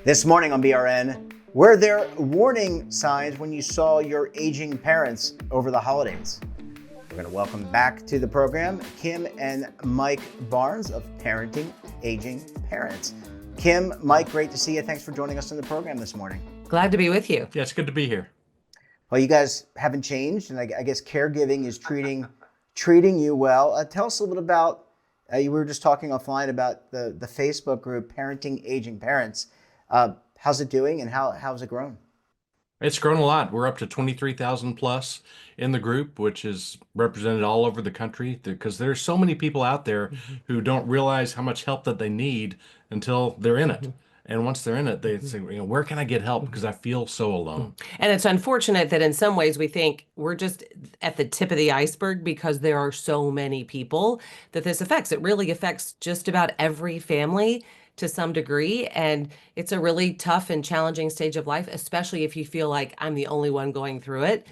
This morning on BRN, were there warning signs when you saw your aging parents over the holidays? We're going to welcome back to the program Kim and Mike Barnes of Parenting Aging Parents. Kim, Mike, great to see you. Thanks for joining us on the program this morning. Glad to be with you. Yeah, it's good to be here. Well, you guys haven't changed, and I guess caregiving is treating you well. Tell us a little bit about, we were just talking offline about the Facebook group, Parenting Aging Parents. How's it doing and how's it grown? It's grown a lot. We're up to 23,000 plus in the group, which is represented all over the country because there's so many people out there who don't realize how much help that they need until they're in it. And once they're in it, they say, where can I get help? Because I feel so alone. And it's unfortunate that in some ways we think we're just at the tip of the iceberg because there are so many people that this affects. It really affects just about every family to some degree. And it's a really tough and challenging stage of life, especially if you feel like I'm the only one going through it.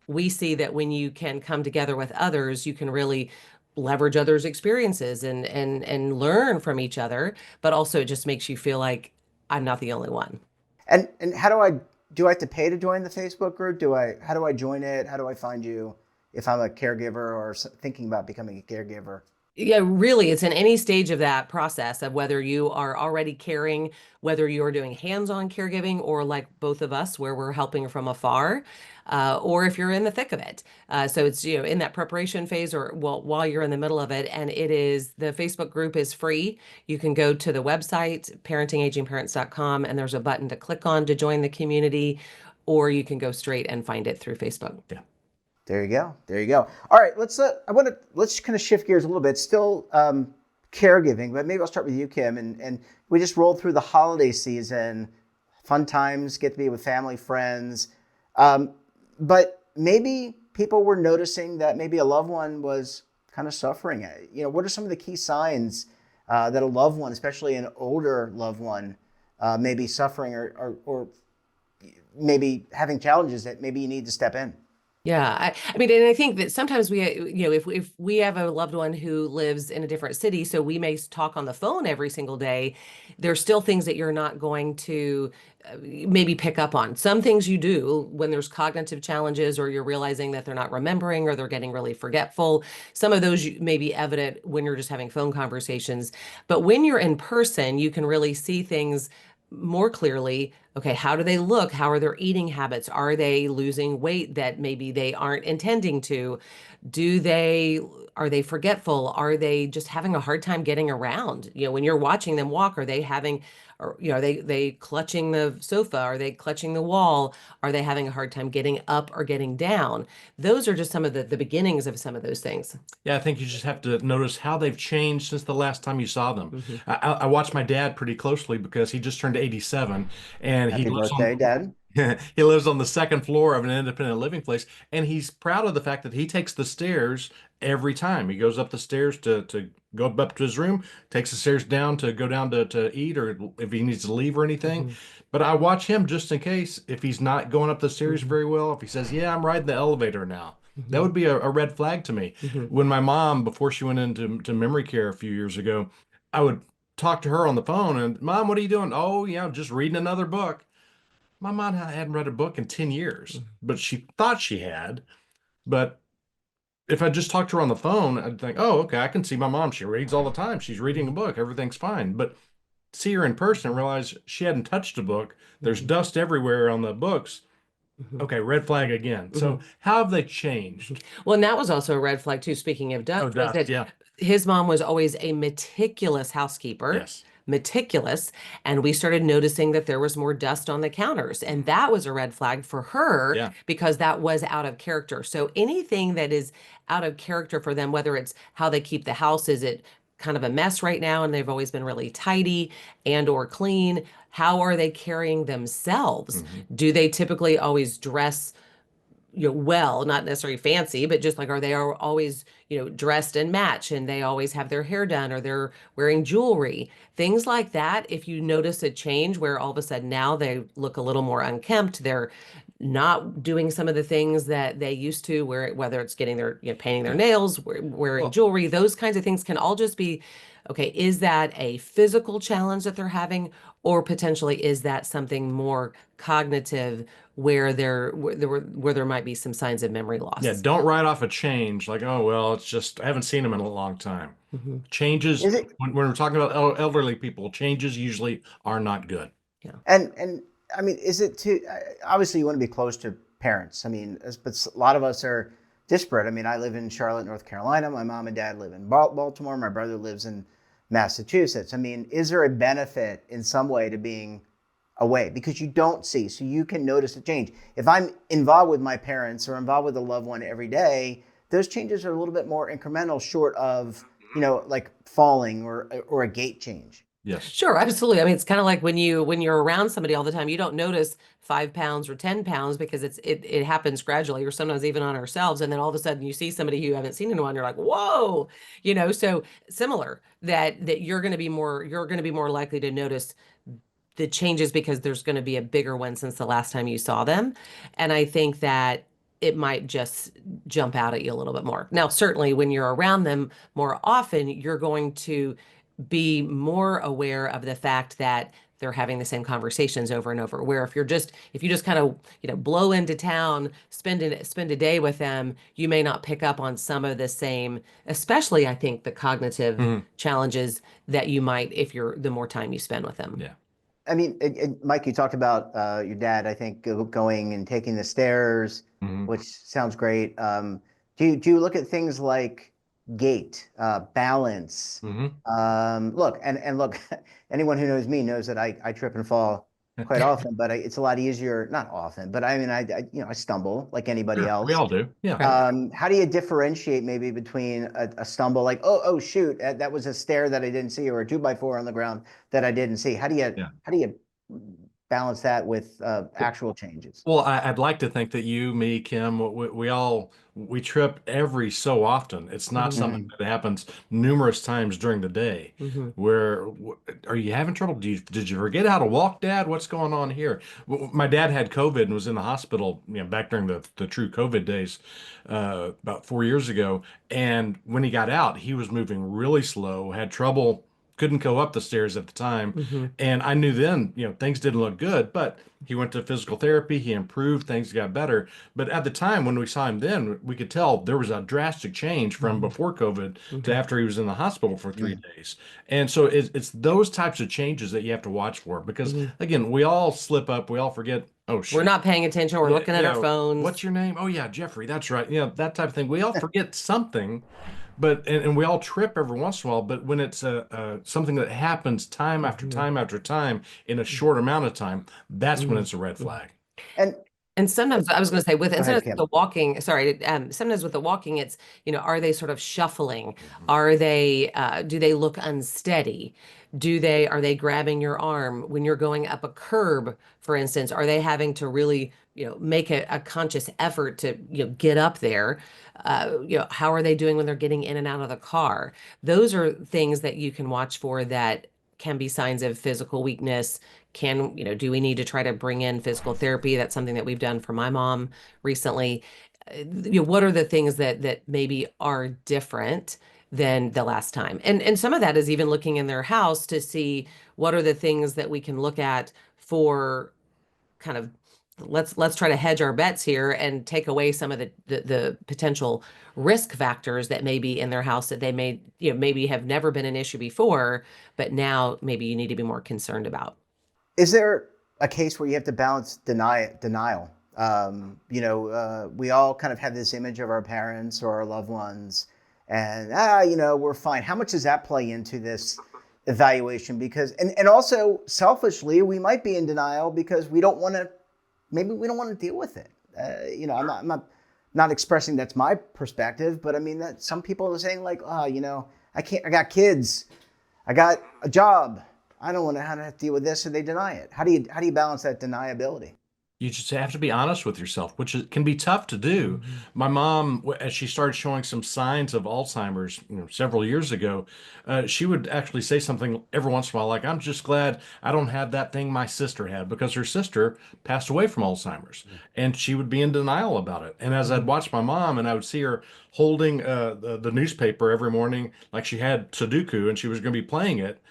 We see that when you can come together with others, you can really leverage others' experiences and learn from each other, but also it just makes you feel like I'm not the only one. And how do I have to pay to join the Facebook group? How do I join it? How do I find you if I'm a caregiver or thinking about becoming a caregiver? Yeah, really, it's in any stage of that process of whether you are already caring, whether you're doing hands-on caregiving, or like both of us, where we're helping from afar, or if you're in the thick of it. So it's, in that preparation phase or while you're in the middle of it. And the Facebook group is free. You can go to the website, parentingagingparents.com, and there's a button to click on to join the community, or you can go straight and find it through Facebook. Yeah. There you go. There you go. All right, let's kind of shift gears a little bit. Still caregiving, but maybe I'll start with you, Kim. And we just rolled through the holiday season, fun times, get to be with family, friends. But maybe people were noticing that maybe a loved one was kind of suffering. What are some of the key signs that a loved one, especially an older loved one, may be suffering or maybe having challenges that maybe you need to step in? Yeah, I mean, and I think that sometimes we, if we have a loved one who lives in a different city, so we may talk on the phone every single day, there's still things that you're not going to maybe pick up on. Some things you do when there's cognitive challenges or you're realizing that they're not remembering or they're getting really forgetful. Some of those may be evident when you're just having phone conversations. But when you're in person, you can really see things more clearly. Okay, how do they look? How are their eating habits? Are they losing weight that maybe they aren't intending to? Are they forgetful? Are they just having a hard time getting around? When you're watching them walk, are they having, or are they clutching the sofa? Are they clutching the wall? Are they having a hard time getting up or getting down? Those are just some of the beginnings of some of those things. Yeah, I think you just have to notice how they've changed since the last time you saw them. I watched my dad pretty closely because he just turned 87 and Happy birthday, Dad. he lives on the second floor of an independent living place, and he's proud of the fact that he takes the stairs every time. He goes up the stairs to go up to his room, takes the stairs down to go down to eat or if he needs to leave or anything. But I watch him just in case if he's not going up the stairs very well, if he says, yeah, I'm riding the elevator now. That would be a red flag to me. When my mom, before she went into memory care a few years ago, I would talk to her on the phone and, Mom, what are you doing? Oh, yeah, just reading another book. My mom hadn't read a book in 10 years, but she thought she had. But if I just talked to her on the phone, I'd think, oh, okay, I can see my mom. She reads all the time. She's reading a book. Everything's fine. But see her in person and realize she hadn't touched a book. There's dust everywhere on the books. Okay, red flag again. So how have they changed? Well, and that was also a red flag too. Speaking of dust, was that Yeah. his mom was always a meticulous housekeeper. Yes. Meticulous, and we started noticing that there was more dust on the counters, and that was a red flag for her. Yeah. Because that was out of character. So anything that is out of character for them, whether it's how they keep the house, is it kind of a mess right now and they've always been really tidy and or clean? How are they carrying themselves? Do they typically always dress well, not necessarily fancy, but just like, are they always, dressed and match and they always have their hair done or they're wearing jewelry, things like that. If you notice a change where all of a sudden now they look a little more unkempt, they're not doing some of the things that they used to, whether it's getting their, painting their nails, wearing jewelry, those kinds of things can all just be okay, is that a physical challenge that they're having, or potentially is that something more cognitive where there might be some signs of memory Yeah, loss? don't write off a change like, oh, well, it's just, I haven't seen him in a long time. Mhm. Changes, Is it when we're talking about elderly people, changes usually are not good. Yeah. and I mean, is it too? Obviously, you want to be close to parents. I mean, but a lot of us are disparate. I mean, I live in Charlotte, North Carolina. My mom and dad live in Baltimore. My brother lives in Massachusetts. I mean, is there a benefit in some way to being away because you don't see, so you can notice a change? If I'm involved with my parents or involved with a loved one every day, those changes are a little bit more incremental, short of like falling or a gait change. Yes. Sure, absolutely. I mean, it's kind of like when you're around somebody all the time, you don't notice 5 pounds or 10 pounds because it happens gradually, or sometimes even on ourselves. And then all of a sudden you see somebody who you haven't seen in a while, and you're like, whoa, so similar that you're going to be more likely to notice the changes because there's going to be a bigger one since the last time you saw them. And I think that it might just jump out at you a little bit more. Now, certainly when you're around them more often, you're going to be more aware of the fact that they're having the same conversations over and over. Where if you just kind of, blow into town, spend a day with them, you may not pick up on some of the same, especially I think the cognitive Mhm. challenges that you might if you're the more time you spend with them. Yeah. I mean, Mike, you talked about your dad, I think, going and taking the stairs, Mhm. which sounds great. Do you look at things like gait, balance? Mhm. Look, and look, anyone who knows me knows that I trip and fall quite often, but it's a lot easier, not often, but I mean, I stumble like anybody Sure, we else. all do. Yeah. Right. How do you differentiate maybe between a stumble like, oh shoot, that was a stair that I didn't see, or a 2x4 on the ground that I didn't see? Yeah. How do you balance that with actual changes? Well, I'd like to think that you, me, Kim, we all we trip every so often. It's not Mhm. something Mm. that happens numerous times during the day. Mhm. Where are you having trouble? Did you forget how to walk, Dad? What's going on here? My dad had COVID and was in the hospital, back during the true COVID days, about 4 years ago. And when he got out, he was moving really slow, had trouble, couldn't go up the stairs at the time. Mhm. And I knew then, things didn't look good, but he went to physical therapy, he improved, things got better. But at the time when we saw him then, we could tell there was a drastic change from Mhm. before COVID to Mhm. after he was in the hospital for three Mm. days. And so it's those types of changes that you have to watch for because, Mhm. again, we all slip up, we all forget, oh, We're shoot. not paying attention. We're Yeah, looking at our yeah. phones. What's your name? Oh, yeah, Jeffrey. That's right. That type of thing. We all forget something, but and we all trip every once in a while. But when it's something that happens time after Mhm. time after time in a short amount of time, that's when Mhm. it's a red Mhm. flag. And And sometimes I was going to say go and ahead, sometimes with Kim. the walking, sorry, sometimes with the walking, it's, are they sort of shuffling? Mhm. Are they, do they look unsteady? Are they grabbing your arm when you're going up a curb, for instance? Are they having to really, make a conscious effort to, get up there? How are they doing when they're getting in and out of the car? Those are things that you can watch for that can be signs of physical weakness. Do we need to try to bring in physical therapy? That's something that we've done for my mom recently. What are the things that maybe are different than the last time? And some of that is even looking in their house to see what are the things that we can look at for kind of let's try to hedge our bets here and take away some of the potential risk factors that may be in their house that they may, maybe have never been an issue before, but now maybe you need to be more concerned about. Is there a case where you have to balance denial? We all kind of have this image of our parents or our loved ones, and we're fine. How much does that play into this evaluation? Because and also selfishly, we might be in denial because we don't want to. Maybe we don't want to deal with it. I'm not expressing that's my perspective, but I mean that some people are saying like, I can't. I got kids. I got a job. I don't want to have to deal with this, so they deny it. How do you balance that deniability? You just have to be honest with yourself, which can be tough to do. Mhm. My mom, as she started showing some signs of Alzheimer's, several years ago, she would actually say something every once in a while, like, "I'm just glad I don't have that thing my sister had," because her sister passed away from Alzheimer's, and she would be in denial about it. And as I'd Mhm. watch my mom, and I would see her holding the newspaper every morning, like she had Sudoku and she was going to be playing it,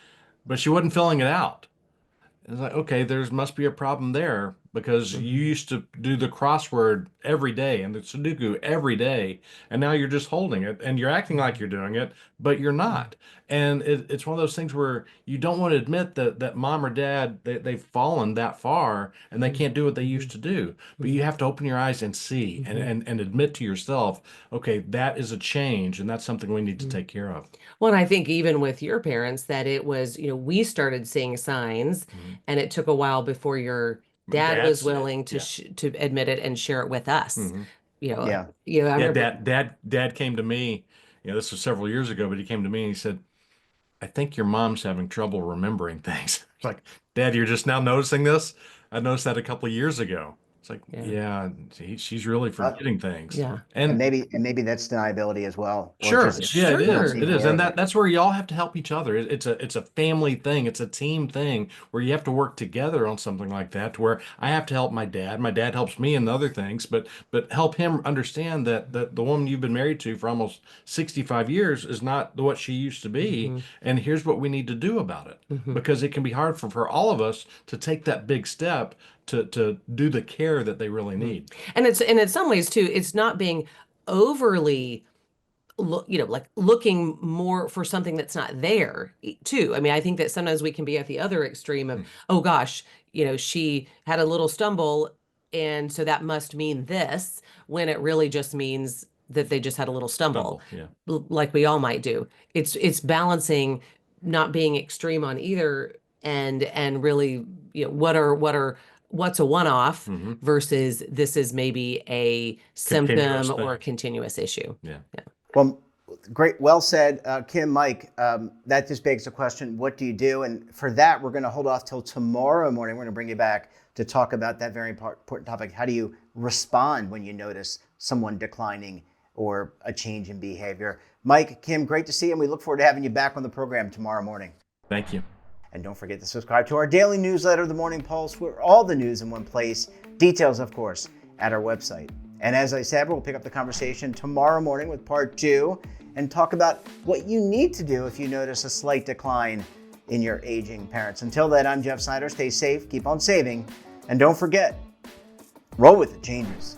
but she wasn't filling it out. It's like, okay, there's must be a problem there because you Mhm. used to do the crossword every day and the Sudoku every day, and now you're just holding it and you're acting like Mhm. you're doing it, but you're Mhm. not. And it's one of those things where you don't want to admit that mom or dad they've fallen that far and they Mhm. can't do what they used Mhm. to do. But you Mhm. have to open your eyes and see Mhm. and admit to yourself, okay, that is a change and that's something we need to Mhm. take care of. Well, and I think even with your parents that it was, we started seeing signs Mhm. and it took a while before your My dad was dad's it. willing to Yeah. to admit it and share it with us. Mhm. Yeah. I Yeah, remember. dad came to me, this was several years ago, but he came to me and he said, "I think your mom's having trouble remembering things." It's like, "Dad, you're just now noticing this? I noticed that a couple of years ago." It's like, Yeah. yeah, she's really Uh, forgetting things. Yeah. And and maybe that's deniability as well, or sure. just Yeah, it not is. Sure. being It is. aware And of it. that's where y'all have to help each other. It's a family thing. It's a team thing where you have to work together on something like that to where I have to help my dad. My dad helps me in other things, but help him understand that the woman you've been married to for almost 65 years is not what she used to be. Hmm. And here's what we need to do about it. Hmm. Because it can be hard for all of us to take that big step to do the care that they really Hmm. need. And it's, and in some ways too, it's not being overly like looking more for something that's not there too. I mean, I think that sometimes we can be at the other extreme of, oh gosh, she had a little stumble and so that must mean this, when it really just means that they just had a little stumble, Stumble. Yeah. like we all might do. It's balancing, not being extreme on either end, and really, what's a one-off Hmm. versus this is maybe a Continuous symptom or a thing. continuous issue. Yeah. Yeah. Well, great, well said, Kim, Mike. That just begs the question: what do you do? And for that, we're going to hold off till tomorrow morning. We're going to bring you back to talk about that very important topic. How do you respond when you notice someone declining or a change in behavior? Mike, Kim, great to see you, and we look forward to having you back on the program tomorrow morning. Thank you. And don't forget to subscribe to our daily newsletter, The Morning Pulse, where all the news in one place. Details, of course, at our website. And as I said, we'll pick up the conversation tomorrow morning with part 2 and talk about what you need to do if you notice a slight decline in your aging parents. Until then, I'm Jeff Snyder. Stay safe, keep on saving, and don't forget, roll with the changes.